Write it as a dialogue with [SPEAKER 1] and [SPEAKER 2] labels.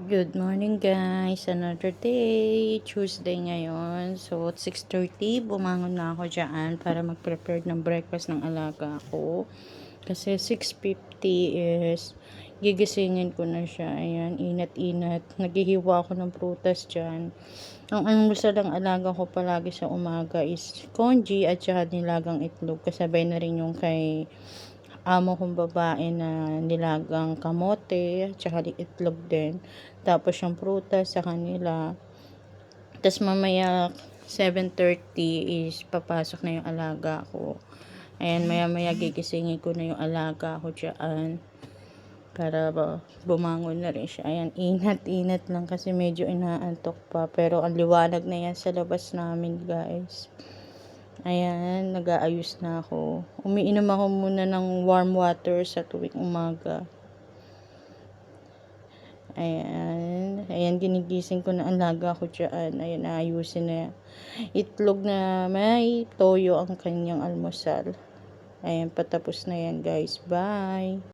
[SPEAKER 1] Good morning guys, another day, Tuesday ngayon. So 6:30, bumangon na ako dyan para mag-prepare ng breakfast ng alaga ko. Kasi 6:50 is gigisingin ko na siya. Ayan, inat-inat. Naghihiwa ako ng prutas dyan. Ang almusal ng alaga ko palagi sa umaga is congee at saka nilagang itlog. Kasabay na rin yung kay amo kong babae na nilagang kamote tsaka itlog din, tapos yung prutas sa kanila. Tapos mamaya 7:30 is papasok na yung alaga ko. Ayan, maya maya gigisingin ko na yung alaga ko dyan para bumangon na rin siya. Ayan, inat lang kasi medyo inaantok pa, pero ang liwanag na yan sa labas namin guys. Ayan, nag-aayos na ako. Umiinom ako muna ng warm water sa tuwing umaga. Ayan, ginigising ko na ang alaga ko dyan. Ayan, ayusin na. Itlog na may toyo ang kanyang almusal. Ayan, patapos na yan guys. Bye!